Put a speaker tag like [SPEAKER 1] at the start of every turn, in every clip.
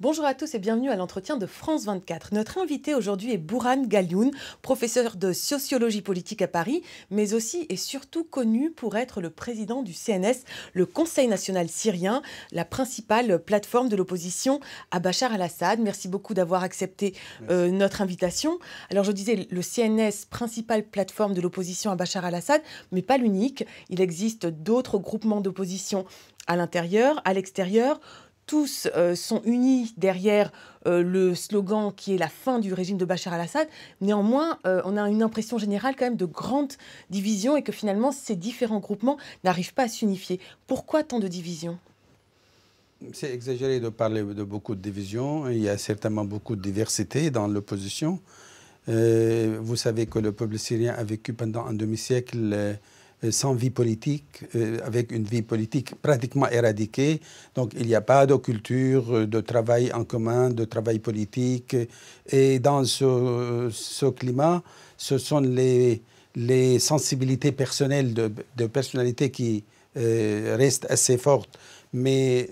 [SPEAKER 1] Bonjour à tous et bienvenue à l'entretien de France 24. Notre invité aujourd'hui est Bourhane Ghalioun, professeur de sociologie politique à Paris, mais aussi et surtout connu pour être le président du CNS, le Conseil national syrien, la principale plateforme de l'opposition à Bachar al-Assad. Merci beaucoup d'avoir accepté notre invitation. Alors je disais, le CNS, principale plateforme de l'opposition à Bachar al-Assad, mais pas l'unique. Il existe d'autres groupements d'opposition à l'intérieur, à l'extérieur. Tous sont unis derrière le slogan qui est la fin du régime de Bachar al-Assad. Néanmoins, on a une impression générale quand même de grande division et que finalement ces différents groupements n'arrivent pas à s'unifier. Pourquoi tant de divisions ?
[SPEAKER 2] C'est exagéré de parler de beaucoup de divisions. Il y a certainement beaucoup de diversité dans l'opposition. Vous savez que le peuple syrien a vécu pendant un demi-siècle sans vie politique, avec une vie politique pratiquement éradiquée. Donc il n'y a pas de culture de travail en commun, de travail politique. Et dans ce climat, ce sont les sensibilités personnelles de personnalités qui restent assez fortes. Mais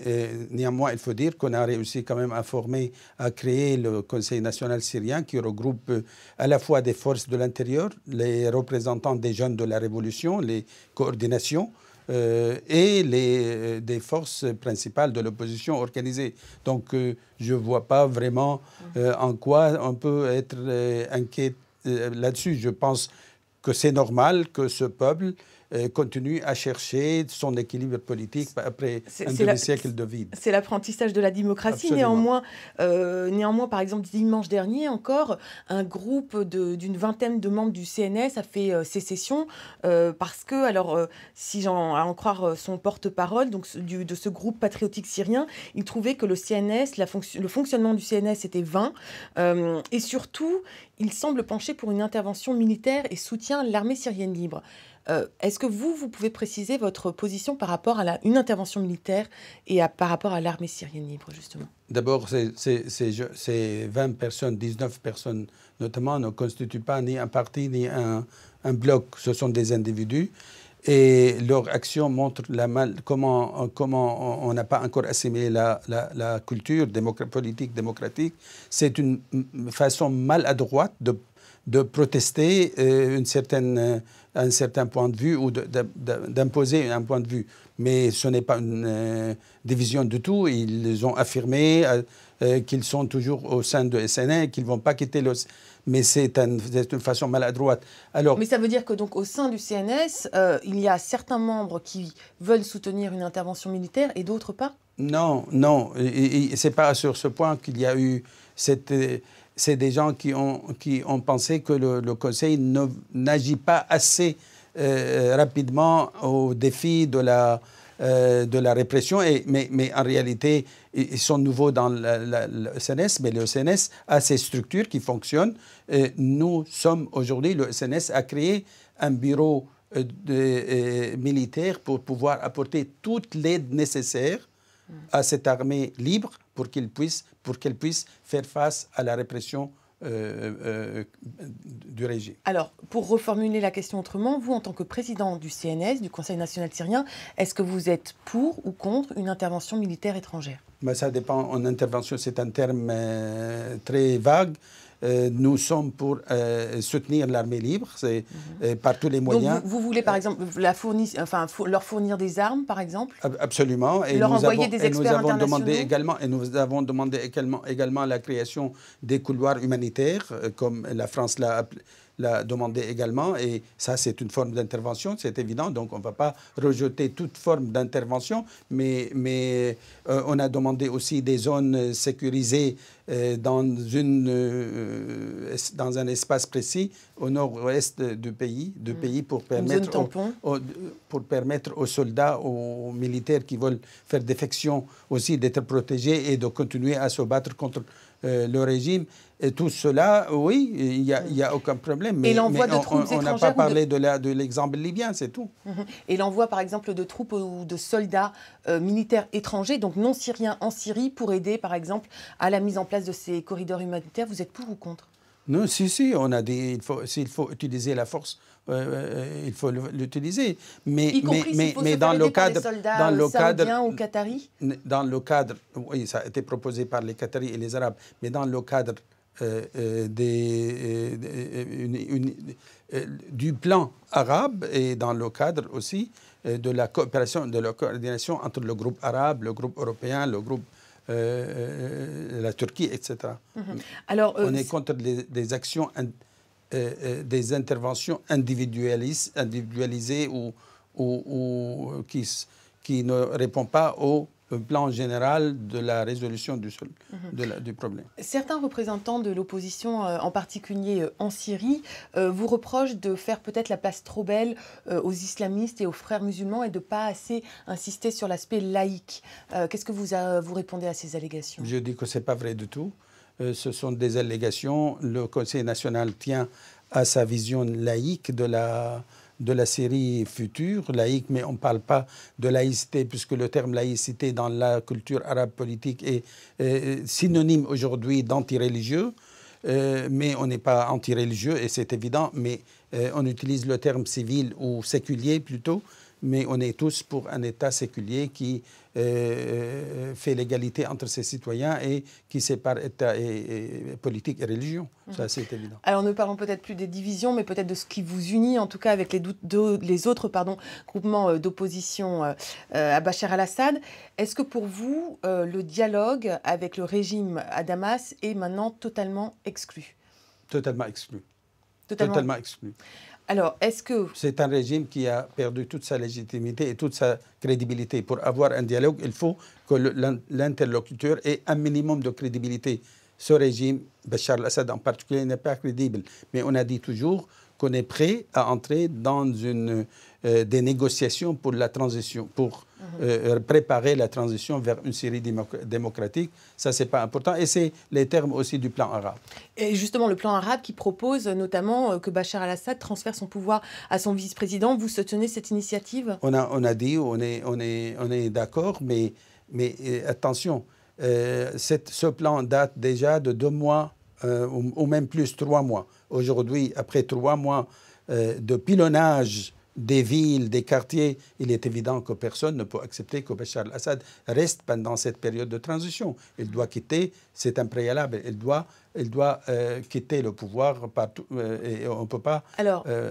[SPEAKER 2] néanmoins, il faut dire qu'on a réussi quand même à former, à créer le Conseil national syrien qui regroupe à la fois des forces de l'intérieur, les représentants des jeunes de la révolution, les coordinations et des forces principales de l'opposition organisée. Donc je ne vois pas vraiment en quoi on peut être inquiet là-dessus. Je pense que c'est normal que ce peuple continue à chercher son équilibre politique après un demi-siècle de vide.
[SPEAKER 1] C'est l'apprentissage de la démocratie. Néanmoins, par exemple, dimanche dernier encore, un groupe d'une vingtaine de membres du CNS a fait sécession parce que, si j'en en croire son porte-parole, donc de ce groupe patriotique syrien, il trouvait que le CNS, le fonctionnement du CNS était vain et surtout, il semble pencher pour une intervention militaire et soutient l'armée syrienne libre. Est-ce que vous pouvez préciser votre position par rapport à une intervention militaire et par rapport à l'armée syrienne libre, justement?
[SPEAKER 2] D'abord, ces 20 personnes, 19 personnes notamment, ne constituent pas ni un parti ni un bloc. Ce sont des individus. Et leur action montre comment on n'a pas encore assimilé la culture politique démocratique. C'est une façon maladroite de protester un certain point de vue ou d'imposer un point de vue. Mais ce n'est pas une division du tout. Ils ont affirmé qu'ils sont toujours au sein de SNA et qu'ils ne vont pas quitter le... Mais c'est une façon maladroite. Alors,
[SPEAKER 1] mais ça veut dire que donc au sein du CNS, il y a certains membres qui veulent soutenir une intervention militaire et d'autres pas?
[SPEAKER 2] Non. Ce n'est pas sur ce point qu'il y a eu cette... C'est des gens qui ont pensé que le Conseil n'agit pas assez rapidement au défi de la répression. Mais en réalité, ils sont nouveaux dans le CNS, mais le CNS a ses structures qui fonctionnent. Nous sommes aujourd'hui, le CNS a créé un bureau militaire pour pouvoir apporter toute l'aide nécessaire à cette armée libre pour qu'elle puisse faire face à la répression du régime.
[SPEAKER 1] Alors, pour reformuler la question autrement, vous, en tant que président du CNS, du Conseil national syrien, est-ce que vous êtes pour ou contre une intervention militaire étrangère?
[SPEAKER 2] Ça dépend. En intervention, c'est un terme très vague. Nous sommes pour soutenir l'armée libre, par tous les moyens.
[SPEAKER 1] Donc vous voulez par exemple leur fournir des armes, par exemple?
[SPEAKER 2] Absolument. Et
[SPEAKER 1] leur envoyer des experts internationaux?
[SPEAKER 2] Nous avons demandé également la création des couloirs humanitaires, comme la France l'a demandé également. Et ça, c'est une forme d'intervention, c'est évident. Donc on ne va pas rejeter toute forme d'intervention. Mais on a demandé aussi des zones sécurisées dans un espace précis au nord-ouest du pays pour permettre aux soldats, aux militaires qui veulent faire défection aussi d'être protégés et de continuer à se battre contre le régime. Et tout cela, oui, il n'y a aucun problème. Mais on n'a pas parlé de l'exemple libyen, c'est tout.
[SPEAKER 1] Et l'envoi, par exemple, de troupes ou de soldats militaires étrangers, donc non syriens, en Syrie, pour aider, par exemple, à la mise en place de ces corridors humanitaires, vous êtes pour ou contre?
[SPEAKER 2] Non, si, on a dit s'il faut utiliser la force, il faut l'utiliser.
[SPEAKER 1] Y compris s'il faut se faire aider par des soldats saoudiens ou qataris?
[SPEAKER 2] Dans le cadre, oui, ça a été proposé par les Qataris et les Arabes, mais dans le cadre du plan arabe et dans le cadre aussi de la coopération, de la coordination entre le groupe arabe, le groupe européen, le groupe la Turquie, etc.
[SPEAKER 1] Alors,
[SPEAKER 2] on est contre des actions, des interventions individualisées ou qui ne répondent pas au plan général de la résolution du problème.
[SPEAKER 1] Certains représentants de l'opposition, en particulier en Syrie, vous reprochent de faire peut-être la place trop belle aux islamistes et aux frères musulmans et de ne pas assez insister sur l'aspect laïque. Qu'est-ce que vous répondez à ces allégations?
[SPEAKER 2] Je dis que ce n'est pas vrai du tout. Ce sont des allégations. Le Conseil national tient à sa vision laïque de la Syrie future, laïque, mais on ne parle pas de laïcité, puisque le terme laïcité dans la culture arabe politique est synonyme aujourd'hui d'antireligieux, mais on n'est pas antireligieux, et c'est évident, mais on utilise le terme civil ou séculier plutôt, mais on est tous pour un État séculier qui fait l'égalité entre ses citoyens et qui sépare État et politique et religion. Ça, c'est évident.
[SPEAKER 1] Alors, ne parlons peut-être plus des divisions, mais peut-être de ce qui vous unit, en tout cas avec les autres groupements d'opposition à Bachar al-Assad. Est-ce que pour vous, le dialogue avec le régime à Damas est maintenant totalement exclu?
[SPEAKER 2] Totalement exclu. Totalement exclu.
[SPEAKER 1] Alors, est-ce que...
[SPEAKER 2] C'est un régime qui a perdu toute sa légitimité et toute sa crédibilité. Pour avoir un dialogue, il faut que l'interlocuteur ait un minimum de crédibilité. Ce régime, Bachar al-Assad en particulier, n'est pas crédible. Mais on a dit toujours qu'on est prêt à entrer dans des négociations pour la transition, pour préparer la transition vers une Syrie démocratique. Ça, c'est pas important. Et c'est les termes aussi du plan arabe.
[SPEAKER 1] Et justement, le plan arabe qui propose notamment que Bachar al-Assad transfère son pouvoir à son vice-président. Vous soutenez cette initiative?
[SPEAKER 2] On a dit, on est d'accord, mais attention, ce plan date déjà de 2 mois ou même plus 3 mois. Aujourd'hui, après 3 mois de pilonnage des villes, des quartiers, il est évident que personne ne peut accepter que Bachar al-Assad reste pendant cette période de transition. Il doit quitter, c'est un préalable, il doit quitter le pouvoir partout, et on ne peut pas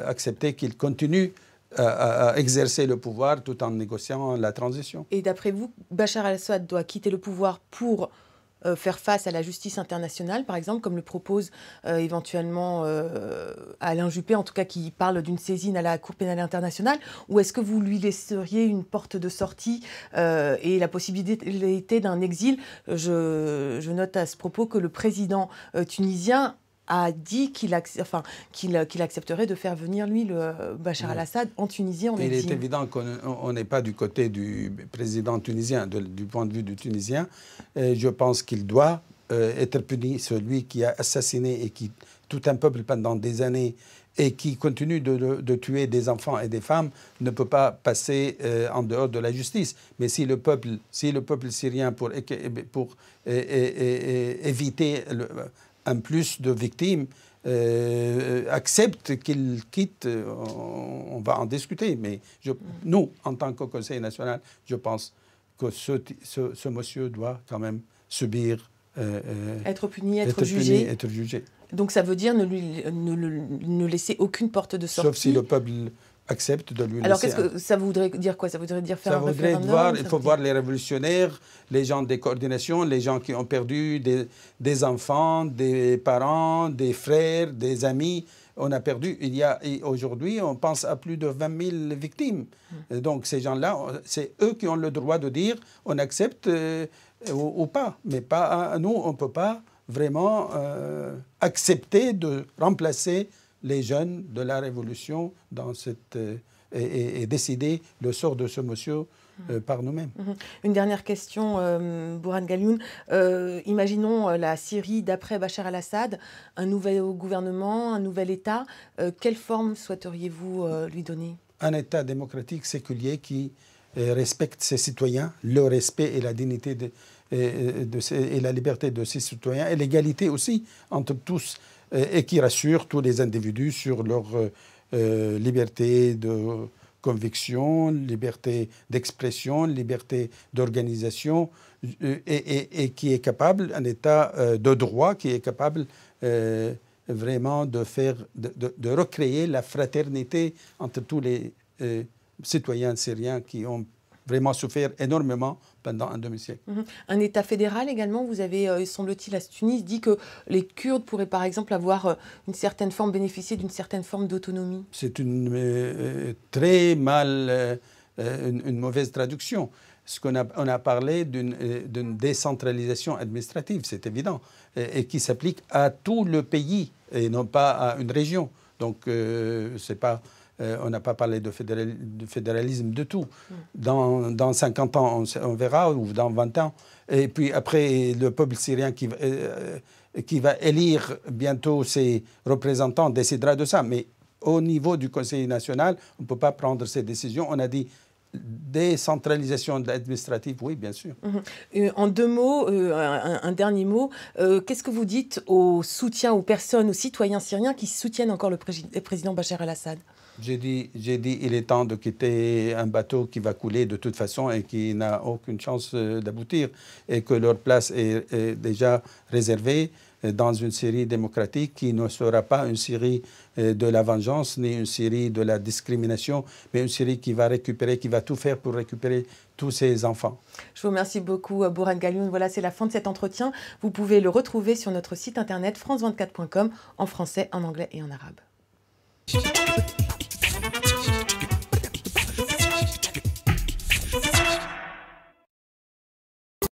[SPEAKER 2] accepter qu'il continue à exercer le pouvoir tout en négociant la transition.
[SPEAKER 1] Et d'après vous, Bachar al-Assad doit quitter le pouvoir pour faire face à la justice internationale, par exemple, comme le propose éventuellement Alain Juppé, en tout cas qui parle d'une saisine à la Cour pénale internationale, ou est-ce que vous lui laisseriez une porte de sortie et la possibilité d'un exil? Je note à ce propos que le président tunisien a dit qu'il accepterait de faire venir, lui, le Bachar al-Assad en Tunisie en exil.
[SPEAKER 2] Il est évident qu'on n'est pas du côté du président tunisien, du point de vue du Tunisien. Je pense qu'il doit être puni, celui qui a assassiné et qui tout un peuple pendant des années et qui continue de tuer des enfants et des femmes ne peut pas passer en dehors de la justice. Mais si le peuple syrien, pour éviter un plus de victimes, accepte qu'il quitte, on va en discuter. Mais nous, en tant que Conseil national, je pense que ce monsieur doit quand même subir...
[SPEAKER 1] être puni, être jugé.
[SPEAKER 2] Être jugé.
[SPEAKER 1] Donc ça veut dire ne laisser aucune porte de sortie.
[SPEAKER 2] Sauf si le peuple accepte de lui laisser...
[SPEAKER 1] Alors qu'est-ce que ça voudrait dire quoi? Ça voudrait dire faire un référendum?
[SPEAKER 2] Il faut voir les révolutionnaires, les gens des coordinations, les gens qui ont perdu des enfants, des parents, des frères, des amis. On a perdu, aujourd'hui, on pense à plus de 20 000 victimes. Donc ces gens-là, c'est eux qui ont le droit de dire on accepte ou pas. Mais pas nous, on ne peut pas vraiment accepter de remplacer les jeunes de la Révolution et décider le sort de ce monsieur par nous-mêmes.
[SPEAKER 1] Une dernière question, Bourhane Galioun. Imaginons la Syrie d'après Bachar al-Assad, un nouvel gouvernement, un nouvel État. Quelle forme souhaiteriez-vous lui donner? Un
[SPEAKER 2] État démocratique séculier qui respecte ses citoyens, le respect et la dignité et la liberté de ses citoyens, et l'égalité aussi entre tous. et qui rassure tous les individus sur leur liberté de conviction, liberté d'expression, liberté d'organisation, et qui est capable, un État de droit, qui est capable vraiment de recréer la fraternité entre tous les citoyens syriens qui ont vraiment souffert énormément pendant un demi-siècle.
[SPEAKER 1] Un État fédéral également, vous avez, semble-t-il, à Tunis, dit que les Kurdes pourraient par exemple avoir une certaine forme, bénéficier d'une certaine forme d'autonomie.
[SPEAKER 2] C'est une très mal, une mauvaise traduction. On a parlé d'une décentralisation administrative, c'est évident, et qui s'applique à tout le pays et non pas à une région. Donc, c'est pas... on n'a pas parlé de fédéralisme de tout. Dans 50 ans, on verra, ou dans 20 ans. Et puis après, le peuple syrien qui va élire bientôt ses représentants décidera de ça. Mais au niveau du Conseil national, on ne peut pas prendre ces décisions. On a dit décentralisation administrative, oui, bien sûr.
[SPEAKER 1] En deux mots, un dernier mot, qu'est-ce que vous dites aux soutiens, aux personnes, aux citoyens syriens qui soutiennent encore le président Bachar el-Assad?
[SPEAKER 2] J'ai dit, il est temps de quitter un bateau qui va couler de toute façon et qui n'a aucune chance d'aboutir, et que leur place est déjà réservée dans une Syrie démocratique qui ne sera pas une Syrie de la vengeance ni une Syrie de la discrimination, mais une Syrie qui va récupérer, qui va tout faire pour récupérer tous ses enfants.
[SPEAKER 1] Je vous remercie beaucoup, Bourhane Galioun. Voilà, c'est la fin de cet entretien. Vous pouvez le retrouver sur notre site internet france24.com en français, en anglais et en arabe.